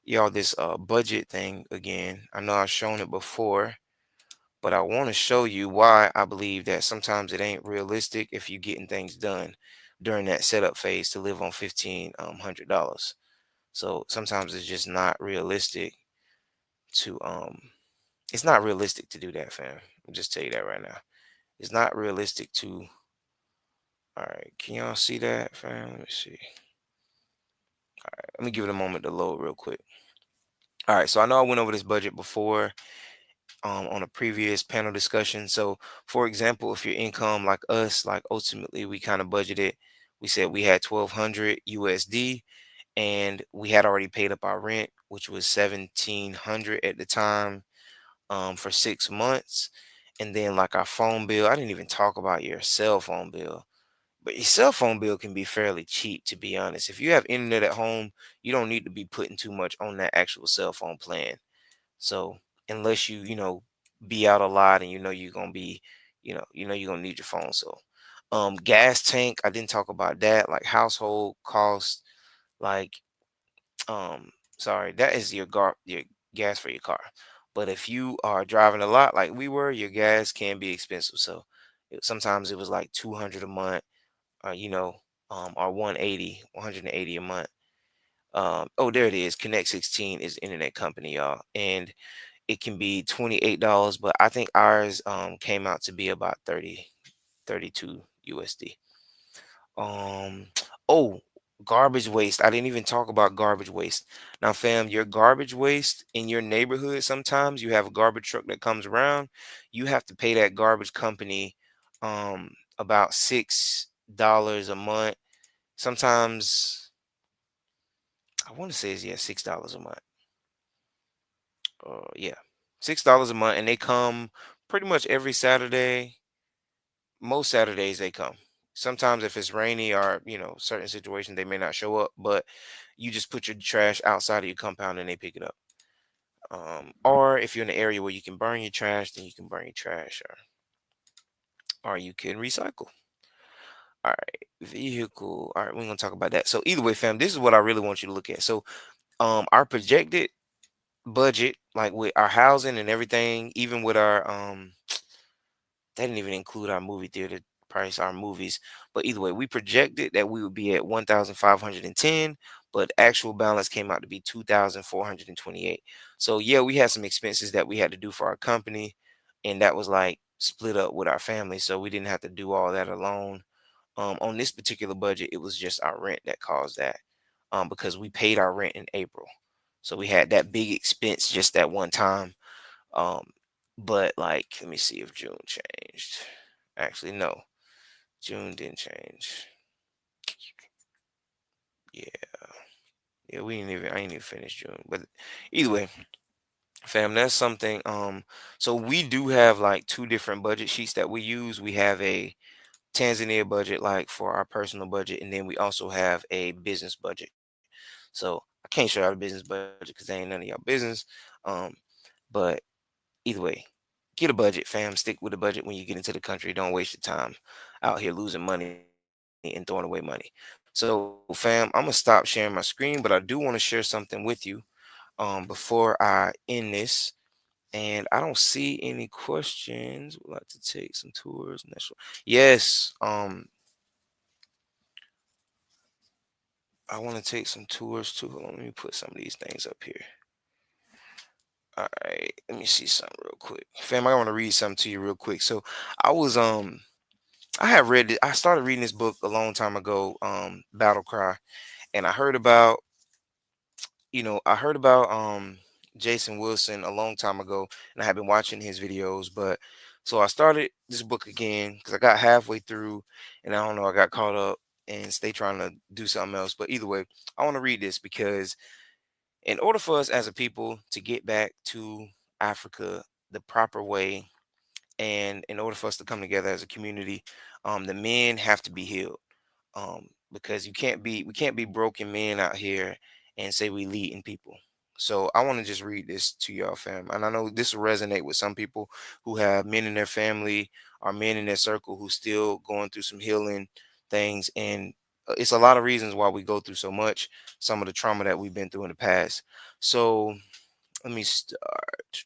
y'all this budget thing again. I know I've shown it before, but I want to show you why I believe that sometimes it ain't realistic if you getting things done during that setup phase to live on $1,500. So sometimes it's just not realistic to it's not realistic to do that, fam. I'll just tell you that right now. It's not realistic to. All right, can y'all see that, fam? Let me see. Let me give it a moment to load real quick. All right, so I know I went over this budget before on a previous panel discussion. So, for example, if your income like us, like ultimately we kind of budgeted, we said we had 1,200 USD, and we had already paid up our rent, which was 1,700 at the time, for 6 months, and then like our phone bill. I didn't even talk about your cell phone bill. But your cell phone bill can be fairly cheap, to be honest. If you have internet at home, you don't need to be putting too much on that actual cell phone plan. So unless you be out a lot and you're gonna be, you're gonna need your phone. So gas tank, I didn't talk about that. Like household costs, like sorry, that is your gas for your car. But if you are driving a lot like we were, your gas can be expensive. So sometimes it was like 200 a month, or 180 a month. Oh, there it is. Connect 16 is internet company, y'all. And it can be $28, but I think ours came out to be about 32 USD. Um oh, garbage waste. I didn't even talk about garbage waste. Now, fam, your garbage waste in your neighborhood, sometimes you have a garbage truck that comes around. You have to pay that garbage company about $6 a month. Sometimes I want to say it's, yeah, $6 a month. Yeah, $6 a month, and they come pretty much every Saturday. Most Saturdays they come. Sometimes if it's rainy or certain situations they may not show up, but you just put your trash outside of your compound and they pick it up. Or if you're in an area where you can burn your trash, then you can burn your trash, or you can recycle. All right, vehicle. All right, we're gonna talk about that. So either way, fam, this is what I really want you to look at. So our projected budget, like with our housing and everything, even with our they didn't even include our movie theater price, our movies. But either way, we projected that we would be at 1,510, but actual balance came out to be 2,428. So yeah, we had some expenses that we had to do for our company, and that was like split up with our family, so we didn't have to do all that alone. On this particular budget, it was just our rent that caused that, because we paid our rent in April, so we had that big expense just that one time. um, but like, let me see if June changed. Actually, no, June didn't change. Yeah, yeah, we didn't even. I didn't even finish June. But either way, fam, that's something. So we do have like two different budget sheets that we use. We have a Tanzania budget, like for our personal budget, and then we also have a business budget. So I can't show y'all the business budget because they ain't none of y'all business. Um, But either way, get a budget, fam. Stick with the budget when you get into the country. Don't waste your time out here losing money and throwing away money. So, fam, I'm gonna stop sharing my screen, but I do want to share something with you before I end this. And I don't see any questions. Would like to take some tours. Yes. I want to take some tours too. Hold on, let me put some of these things up here. All right, let me see something real quick. Fam, I want to read something to you real quick. So I was I had read it. I started reading this book a long time ago, Battle Cry, and I heard about Jason Wilson a long time ago, and I have been watching his videos. But so I started this book again because I got halfway through, and I don't know, I got caught up and stay trying to do something else. But either way, I want to read this because in order for us as a people to get back to Africa the proper way, and in order for us to come together as a community, the men have to be healed, because we can't be broken men out here and say we leading people. So I want to just read this to y'all, fam, and I know this will resonate with some people who have men in their family or men in their circle who still going through some healing things, and it's a lot of reasons why we go through so much, some of the trauma that we've been through in the past. So let me start.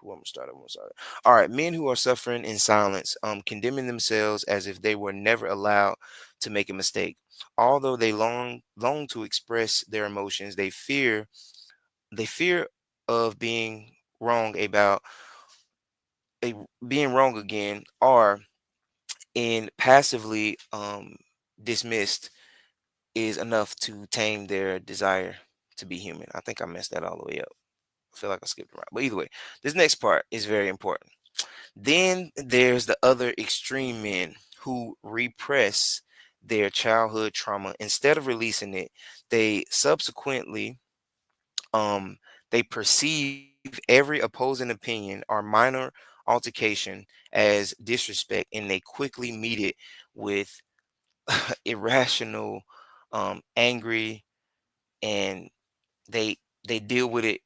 Who I'm gonna start. I'm gonna start. All right, men who are suffering in silence, condemning themselves as if they were never allowed to make a mistake. Although they long to express their emotions, they fear of wrong about a, being wrong again, or in passively dismissed is enough to tame their desire to be human. I think I messed that all the way up. I feel like I skipped around. But either way, this next part is very important. Then there's the other extreme men who repress their childhood trauma. Instead of releasing it, they subsequently um they perceive every opposing opinion or minor altercation as disrespect, and they quickly meet it with irrational, angry, and they they deal with it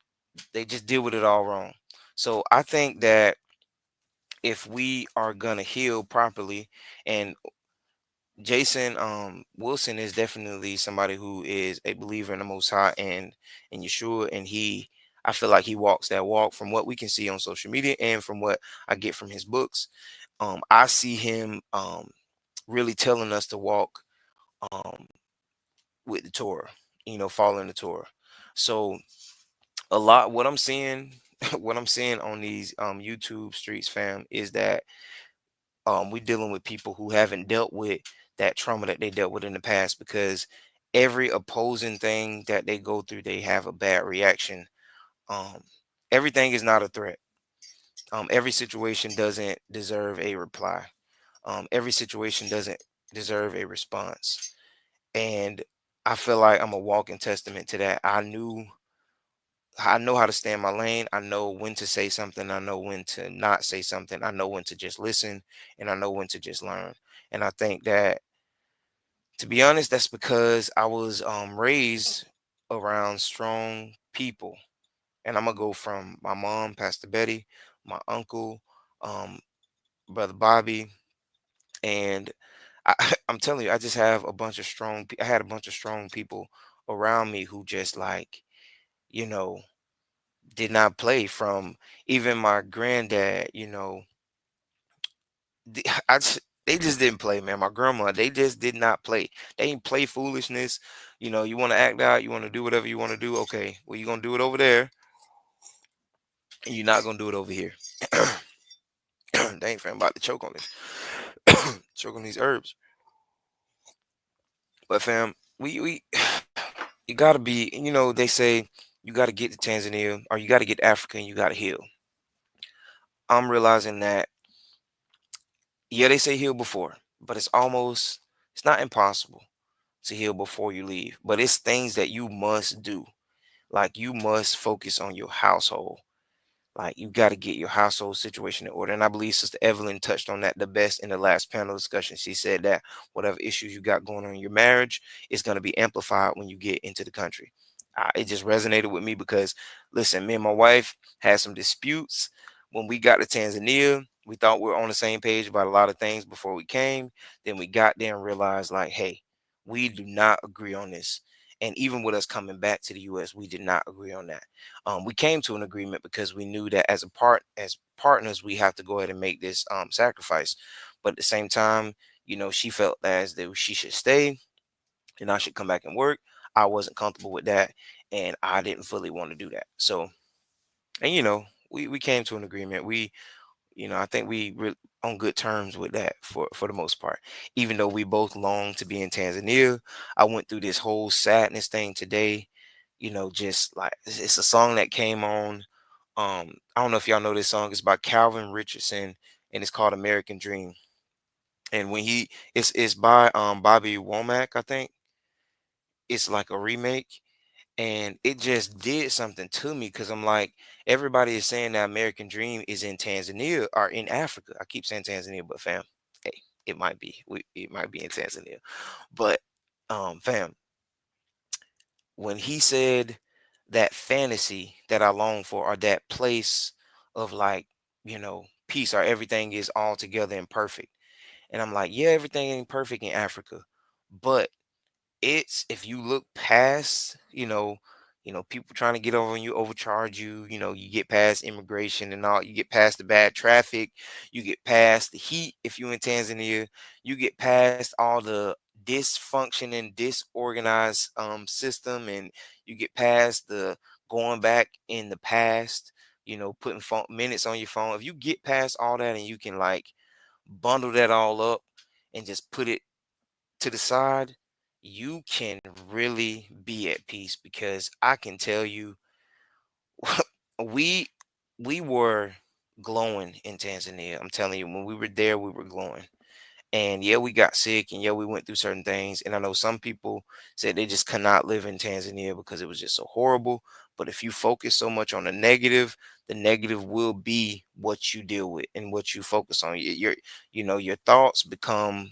they just deal with it all wrong. So I think that if we are gonna heal properly, and Jason Wilson is definitely somebody who is a believer in the Most High and Yeshua, and I feel like he walks that walk from what we can see on social media and from what I get from his books. I see him really telling us to walk um with the Torah, following the Torah. So a lot what I'm seeing what I'm seeing on these YouTube streets, fam, is that we dealing with people who haven't dealt with that trauma that they dealt with in the past, because every opposing thing that they go through, they have a bad reaction. um Everything is not a threat. Every situation doesn't deserve a reply. Every situation doesn't deserve a response. And I feel like I'm a walking testament to that. I know how to stay in my lane. I know when to say something. I know when to not say something. I know when to just listen, and I know when to just learn. And I think that, to be honest, that's because I was raised around strong people. And I'm gonna go from my mom, Pastor Betty, my uncle, um, brother Bobby, and I'm telling you, I just have a bunch of I had a bunch of strong people around me who just like, you know, did not play. From even my granddad, they just didn't play, man. My grandma, they just did not play. They didn't play foolishness. You want to act out, you want to do whatever you want to do. Okay, well, you're gonna do it over there, and you're not gonna do it over here. Dang, fam, I'm about to choke on this, choke on these herbs. But fam, we you gotta be. They say you gotta get to Tanzania, or you gotta get to Africa, and you gotta heal. I'm realizing that, yeah, they say heal before, but it's not impossible to heal before you leave. But it's things that you must do. Like, you must focus on your household. Like, you got to get your household situation in order. And I believe Sister Evelyn touched on that the best in the last panel discussion. She said that whatever issues you got going on in your marriage is going to be amplified when you get into the country. It just resonated with me because, listen, me and my wife had some disputes when we got to Tanzania. We thought we were on the same page about a lot of things before we came. Then we got there and realized, like, hey, we do not agree on this. And even with us coming back to the U.S., we did not agree on that. We came to an agreement because we knew that as partners, we have to go ahead and make this sacrifice. But at the same time, she felt as though she should stay and I should come back and work. I wasn't comfortable with that, and I didn't fully want to do that. So, and we came to an agreement. I think we on good terms with that for the most part. Even though we both long to be in Tanzania, I went through this whole sadness thing today. Just like it's a song that came on. I don't know if y'all know this song. It's by Calvin Richardson, and it's called American Dream. And when it's by Bobby Womack, I think. It's like a remake, and it just did something to me because I'm like, everybody is saying that American Dream is in Tanzania or in Africa. I keep saying Tanzania, but fam, hey, it might be. It might be in Tanzania, but fam, when he said that fantasy that I long for, or that place of like, peace, or everything is all together and perfect, and I'm like, yeah, everything ain't perfect in Africa, but it's if you look past, people trying to get over on you, overcharge you, you get past immigration and all, you get past the bad traffic, you get past the heat if you in Tanzania, you get past all the dysfunctioning, disorganized system, and you get past the going back in the past, putting minutes on your phone. If you get past all that and you can like bundle that all up and just put it to the side, you can really be at peace because I can tell you we we were glowing in Tanzania. I'm telling you, when we were there, we were glowing. And yeah, we got sick and yeah, we went through certain things. And I know some people said they just could not live in Tanzania because it was just so horrible. But if you focus so much on the negative will be what you deal with and what you focus on. Your thoughts become,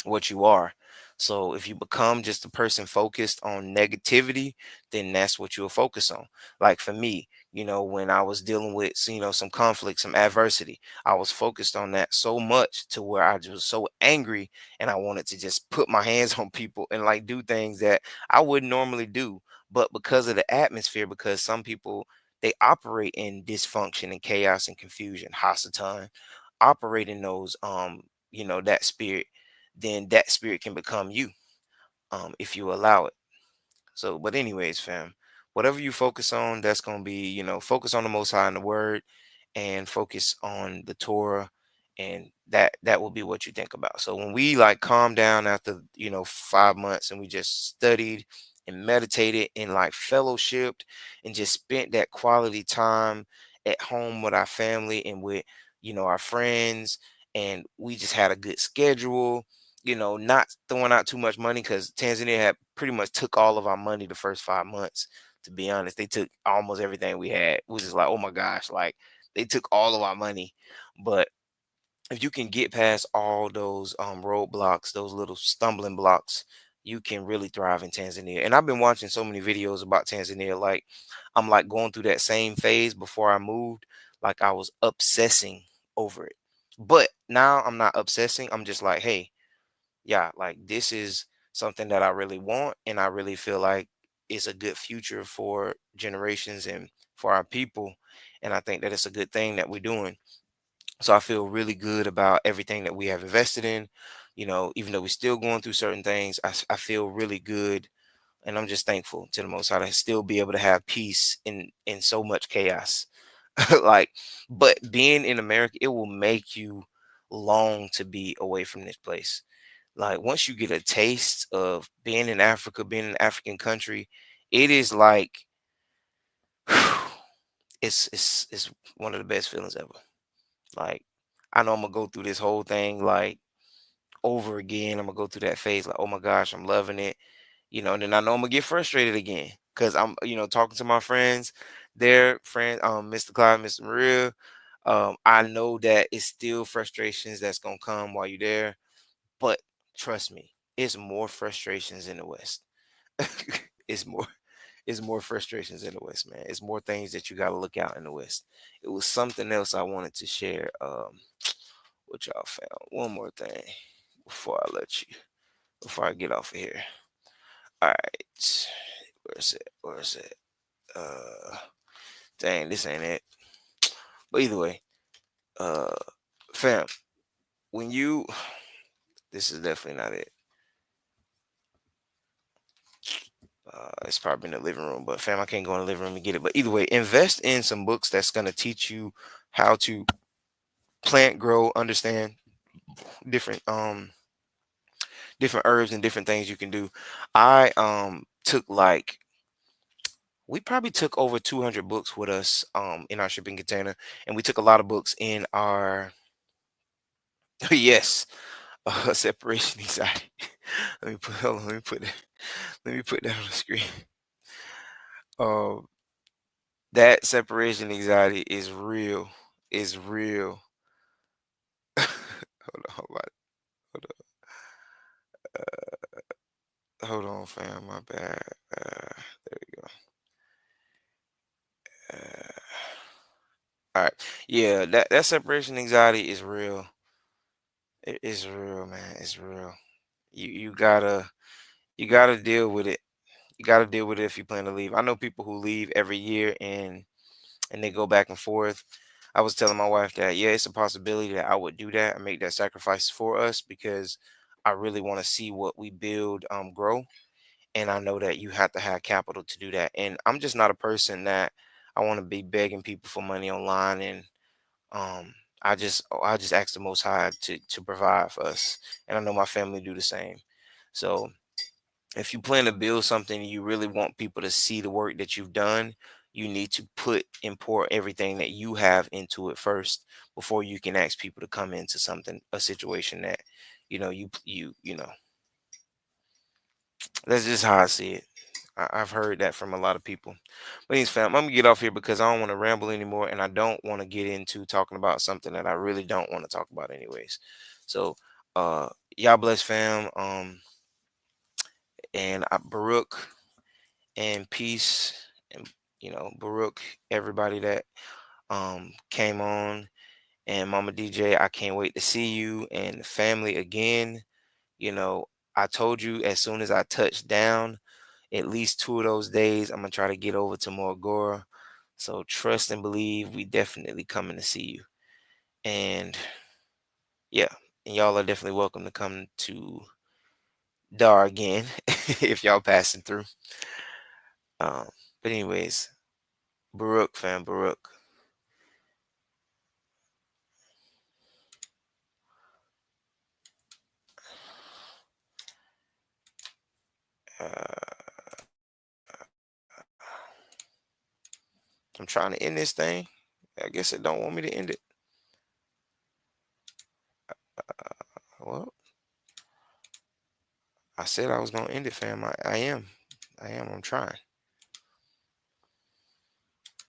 what you are. So if you become just a person focused on negativity, then that's what you'll focus on. Like for me, when I was dealing with, some conflict, some adversity, I was focused on that so much to where I just was so angry and I wanted to just put my hands on people and like do things that I wouldn't normally do. But because of the atmosphere, because some people, they operate in dysfunction and chaos and confusion, Hasatan, operate in those that spirit, then that spirit can become you, if you allow it. So, but anyways, fam, whatever you focus on, that's gonna be, focus on the Most High and the Word, and focus on the Torah, and that will be what you think about. So when we like calm down after 5 months, and we just studied and meditated and like fellowshipped and just spent that quality time at home with our family and with our friends, and we just had a good schedule, not throwing out too much money because Tanzania had pretty much took all of our money the first 5 months. To be honest, they took almost everything we had. It was just like, oh my gosh, like they took all of our money. But if you can get past all those roadblocks, those little stumbling blocks, you can really thrive in Tanzania. And I've been watching so many videos about Tanzania. Like I'm like going through that same phase before I moved. Like I was obsessing over it. But now I'm not obsessing. I'm just like, hey, yeah, like this is something that I really want, and I really feel like it's a good future for generations and for our people. And I think that it's a good thing that we're doing. So I feel really good about everything that we have invested in. Even though we're still going through certain things, I feel really good, and I'm just thankful to the Most High to still be able to have peace in so much chaos. Like, but being in America, it will make you long to be away from this place. Like once you get a taste of being in Africa, being in an African country, it is like it's one of the best feelings ever. Like I know I'm gonna go through this whole thing like over again. I'm gonna go through that phase like, oh my gosh, I'm loving it, and then I know I'm gonna get frustrated again because I'm, talking to my friends, their friends, Mr. Clyde, Mr. Maria. I know that it's still frustrations that's gonna come while you're there, but trust me, it's more frustrations in the West. it's more it's more frustrations in the West, man. It's more things that you got to look out in the West. It was something else I wanted to share with y'all found. One more thing before I let you before I get off of here. All right. Where's it? Where's it? Dang, this ain't it. But either way, uh fam, when you this is definitely not it. It's probably in the living room, but fam, I can't go in the living room and get it. But either way, invest in some books that's gonna teach you how to plant, grow, understand different different herbs and different things you can do. I took like we probably took over 200 books with us in our shipping container, and we took a lot of books in our yes, separation anxiety. Let me put hold on, let me put that on the screen. Um that separation anxiety is real. Is real. Hold on, hold hold on, fam. My bad. There we go. Uh, all right. Yeah, that separation anxiety is real. It is real, man. It's real. You gotta deal with it. You gotta deal with it if you plan to leave. I know people who leave every year and they go back and forth. I was telling my wife that yeah, it's a possibility that I would do that and make that sacrifice for us because I really want to see what we build grow. And I know that you have to have capital to do that. And I'm just not a person that I want to be begging people for money online and I just ask the most high to provide for us. And I know my family do the same. So if you plan to build something you really want people to see the work that you've done, you need to put import everything that you have into it first before you can ask people to come into something a situation that you know that's just how I see it. I've heard that from a lot of people. But anyways, fam, I'm gonna get off here because I don't want to ramble anymore, and I don't want to get into talking about something that I really don't want to talk about, anyways. So, uh, y'all bless, fam. And Baruch and peace, and Baruch, everybody that came on, and Mama DJ. I can't wait to see you and the family again. You know, I told you as soon as I touched down. At least 2 of those days, I'm gonna try to get over to Morgora. So trust and believe we definitely coming to see you. And yeah, and y'all are definitely welcome to come to Dar again if y'all passing through. Um, but anyways, Baruch fam, Baruch. Uh, I'm trying to end this thing. I guess it don't want me to end it. Well, I said I was gonna end it, fam. I am. I am. I'm trying.